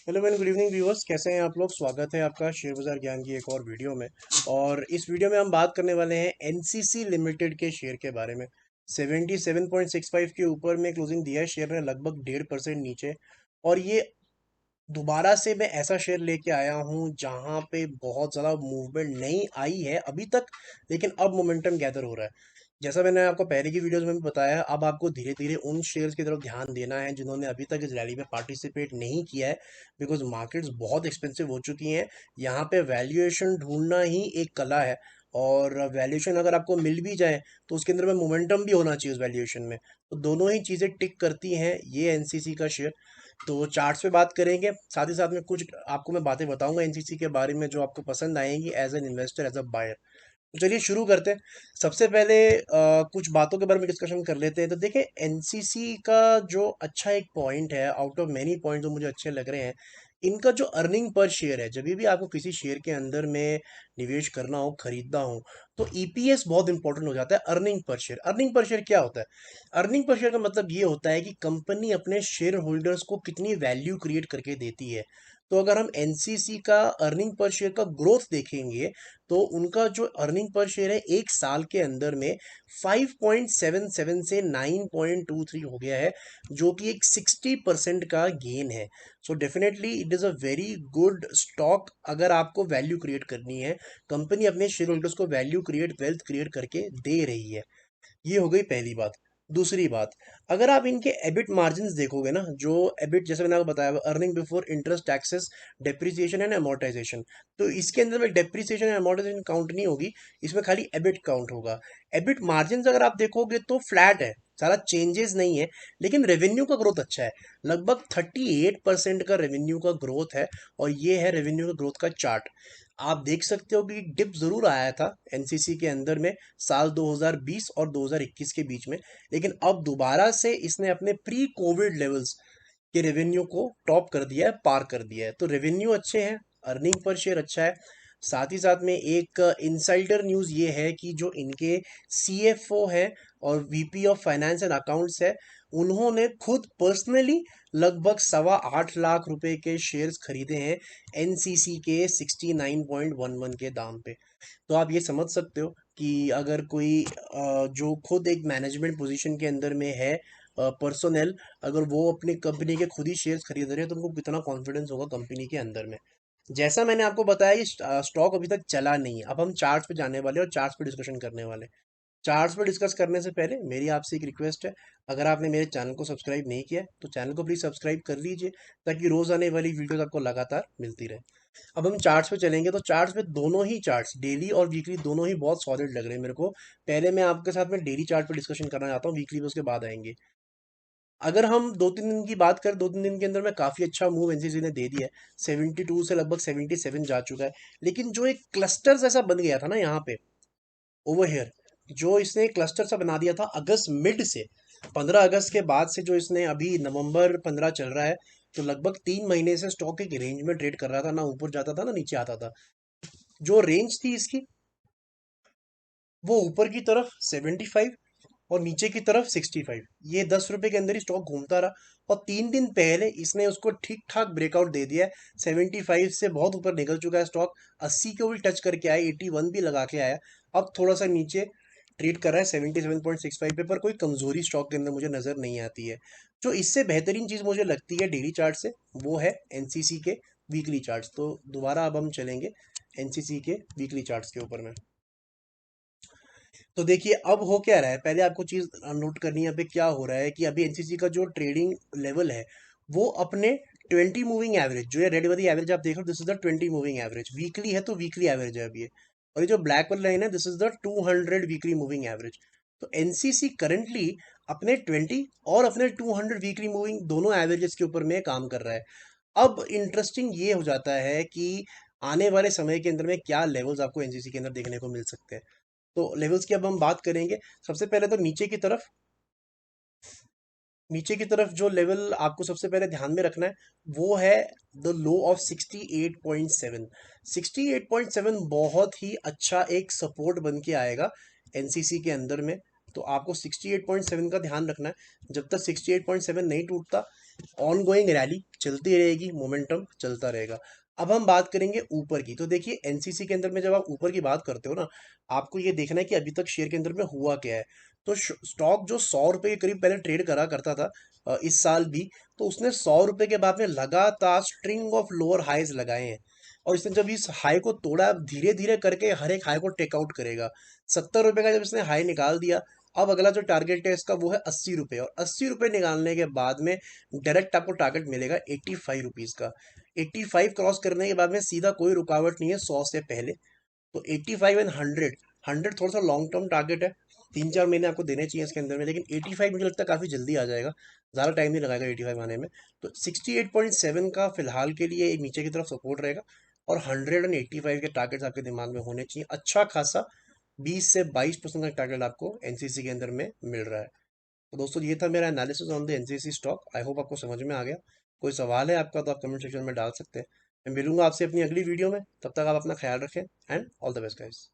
Hello man, good evening viewers. कैसे हैं आप लोग? स्वागत है आपका शेयर बाजार ज्ञान की एक और वीडियो में। और इस वीडियो में हम बात करने वाले हैं एनसीसी लिमिटेड के शेयर के बारे में। 77.65 के ऊपर में क्लोजिंग दिया है शेयर ने, लगभग 1.5% नीचे। और ये दोबारा से मैं ऐसा शेयर लेके आया हूँ जहाँ पे बहुत ज़्यादा मूवमेंट नहीं आई है अभी तक, लेकिन अब मोमेंटम गैदर हो रहा है। जैसा मैंने आपको पहले की वीडियोस में भी बताया, अब आपको धीरे धीरे उन शेयर्स की तरफ ध्यान देना है जिन्होंने अभी तक इस रैली में पार्टिसिपेट नहीं किया है, बिकॉज मार्केट्स बहुत एक्सपेंसिव हो चुकी हैं। यहाँ पे वैल्यूएशन ढूंढना ही एक कला है। और वैल्यूएशन अगर आपको मिल भी जाए तो उसके अंदर में मोमेंटम भी होना चाहिए उस वैल्यूएशन में। तो दोनों ही चीज़ें टिक करती हैं ये एनसीसी का शेयर। तो चार्ट्स पे बात करेंगे, साथ ही साथ में कुछ आपको मैं बातें बताऊंगा एनसीसी के बारे में जो आपको पसंद आएंगी as an investor, as a buyer. तो चलिए शुरू करते हैं। सबसे पहले कुछ बातों के बारे में डिस्कशन कर लेते हैं। तो देखिए, एनसीसी का जो अच्छा एक पॉइंट है, आउट ऑफ मेनी पॉइंट जो मुझे अच्छे लग रहे हैं, इनका जो अर्निंग पर शेयर है। जब भी आपको किसी शेयर के अंदर में निवेश करना हो, खरीदना हो, तो ईपीएस बहुत इंपॉर्टेंट हो जाता है। Earning per share, earning per share क्या होता है? अर्निंग पर शेयर का मतलब ये होता है कि कंपनी अपने शेयर होल्डर्स को कितनी वैल्यू क्रिएट करके देती है। तो अगर हम एनसीसी का अर्निंग पर शेयर का ग्रोथ देखेंगे, तो उनका जो अर्निंग पर शेयर है एक साल के अंदर में 5.77 से 9.23 हो गया है, जो कि एक 60% का गेन है। So definitely it is a very good stock अगर आपको वैल्यू क्रिएट करनी है। कंपनी अपने शेयर होल्डर्स को वैल्यू क्रिएट, वेल्थ क्रिएट करके दे रही है। ये हो गई पहली बात। दूसरी बात, अगर आप इनके एबिट मार्जिन्स देखोगे ना, जो एबिट जैसे मैंने आपको बताया, earning before interest, taxes, depreciation and amortisation, तो इसके अंदर में डेप्रिसिएशन एंड अमोर्टाइजेशन काउंट नहीं होगी, इसमें खाली एबिट काउंट होगा। एबिट मार्जिन्स अगर आप देखोगे तो फ्लैट है, सारा चेंजेस नहीं है, लेकिन रेवेन्यू का ग्रोथ अच्छा है। लगभग 38% का रेवेन्यू का ग्रोथ है। और ये है रेवेन्यू का ग्रोथ का चार्ट। आप देख सकते हो कि डिप जरूर आया था एनसीसी के अंदर में साल 2020 और 2021 के बीच में, लेकिन अब दोबारा से इसने अपने प्री कोविड लेवल्स के रेवेन्यू को टॉप कर दिया है, पार कर दिया है। तो रेवेन्यू अच्छे हैं, अर्निंग पर शेयर अच्छा है। साथ ही साथ में एक इनसाइडर न्यूज़ ये है कि जो इनके सीएफओ है और VP of finance and accounts है, उन्होंने खुद पर्सनली लगभग 8.25 लाख रुपए के शेयर्स खरीदे हैं एनसीसी के 69.11 के दाम पे। तो आप ये समझ सकते हो कि अगर कोई जो खुद एक मैनेजमेंट पोजीशन के अंदर में है, पर्सोनल, अगर वो अपनी कंपनी के खुद ही शेयर्स खरीद रहे हैं तो उनको कितना कॉन्फिडेंस होगा कंपनी के अंदर में। जैसा मैंने आपको बताया, ये स्टॉक अभी तक चला नहीं है। अब हम चार्ट्स पे जाने वाले हैं और चार्ट्स पे डिस्कशन करने वाले हैं। चार्ट्स पे डिस्कस करने से पहले मेरी आपसे एक रिक्वेस्ट है, अगर आपने मेरे चैनल को सब्सक्राइब नहीं किया है तो चैनल को प्लीज़ सब्सक्राइब कर लीजिए, ताकि रोज़ आने वाली वीडियोस आपको लगातार मिलती रहे। अब हम चार्ट्स पे चलेंगे, तो चार्ट्स पे दोनों ही चार्ट्स, डेली और वीकली, दोनों ही बहुत सॉलिड लग रहे हैं मेरे को। पहले मैं आपके साथ में डेली चार्ट पे डिस्कशन करना चाहता हूँ, वीकली पे उसके बाद आएंगे। अगर हम 2-3 दिन की बात करें, 2-3 दिन के अंदर में काफ़ी अच्छा मूव एनसीसी ने दे दिया है। 72 से लगभग 77 जा चुका है। लेकिन जो एक क्लस्टर जैसा बन गया था ना यहाँ पे, ओवर हेयर, जो इसने क्लस्टर सा बना दिया था अगस्त मिड से, 15 अगस्त के बाद से, जो इसने अभी नवंबर 15 चल रहा है, तो लगभग 3 महीने से स्टॉक एक रेंज में ट्रेड कर रहा था, ना ऊपर जाता था ना नीचे आता था। जो रेंज थी इसकी, वो ऊपर की तरफ 75 और नीचे की तरफ 65, ये 10 रुपए के अंदर ही स्टॉक घूमता रहा। और 3 दिन पहले इसने उसको ठीक ठाक ब्रेकआउट दे दिया है। 75 से बहुत ऊपर निकल चुका है स्टॉक, 80 को भी टच करके आया, 81 भी लगा के आया। अब थोड़ा सा नीचे ट्रेड कर रहा है 77.65 पे, पर कोई कमजोरी स्टॉक के अंदर मुझे नजर नहीं आती है। जो इससे बेहतरीन चीज मुझे लगती है डेली चार्ट से, वो है एनसीसी के वीकली चार्ट्स। तो दोबारा अब हम चलेंगे एनसीसी के वीकली चार्ट्स के ऊपर में। तो देखिए अब हो क्या रहा है, पहले आपको चीज नोट करनी है। अभी क्या हो रहा है कि अभी एनसीसी का जो ट्रेडिंग लेवल है, वो अपने 20 मूविंग एवरेज, जो है रेड वाली एवरेज आप देख रहे हो, this is the 20 moving average. Weekly है तो वीकली एवरेज है अभी ये। और ये जो ब्लैक वाली लाइन है, this is the 200 weekly moving average. तो एनसीसी करंटली अपने 20 और अपने 200 वीकली मूविंग दोनों एवरेजेस के ऊपर में काम कर रहा है। अब इंटरेस्टिंग ये हो जाता है कि आने वाले समय के अंदर में क्या लेवल्स आपको एनसीसी के अंदर देखने को मिल सकते हैं। तो लेवल्स की अब हम बात करेंगे। सबसे पहले तो नीचे की तरफ जो लेवल आपको सबसे पहले ध्यान में रखना है, वो है द लो ऑफ 68.7। 68.7 बहुत ही अच्छा एक सपोर्ट बन के आएगा एनसीसी के अंदर में। तो आपको 68.7 का ध्यान रखना है। जब तक 68.7 नहीं टूटता, ऑन गोइंग रैली चलती रहेगी, मोमेंटम चलता रहेगा। अब हम बात करेंगे ऊपर की। तो देखिए एनसीसी के अंदर में जब आप ऊपर की बात करते हो ना, आपको ये देखना है कि अभी तक शेयर के अंदर में हुआ क्या है। तो स्टॉक जो 100 रुपए के करीब पहले ट्रेड करा करता था, इस साल भी, तो उसने 100 रुपए के बाद में लगातार स्ट्रिंग ऑफ लोअर हाईज लगाए हैं। और इसने जब इस हाई को तोड़ा, धीरे धीरे करके हर एक हाई को टेकआउट करेगा। 70 रुपए का जब इसने हाई निकाल दिया, अब अगला जो टारगेट है इसका वो है 80 रुपए। और 80 रुपए निकालने के बाद में डायरेक्ट आपको टारगेट मिलेगा 85 रुपीज का। 85 क्रॉस करने के बाद में सीधा कोई रुकावट नहीं है 100 से पहले। तो 85 एंड 100, 100 थोड़ा सा लॉन्ग टर्म टारगेट है, 3-4 महीने आपको देने चाहिए इसके अंदर में, लेकिन 85 मुझे लगता है काफ़ी जल्दी आ जाएगा, ज़्यादा टाइम नहीं लगाएगा 85 आने में। तो 68.7 का फिलहाल के लिए एक नीचे की तरफ सपोर्ट रहेगा, और 185 के टारगेट्स आपके दिमाग में होने चाहिए। अच्छा खासा 20 से 22% का टारगेट आपको एनसीसी के अंदर में मिल रहा है। तो दोस्तों ये था मेरा analysis on the NCC stock. I hope आपको समझ में आ गया। कोई सवाल है आपका तो आप कमेंट सेक्शन में डाल सकते हैं। मैं मिलूंगा आपसे अपनी अगली वीडियो में, तब तक आप अपना ख्याल रखें and all the best guys.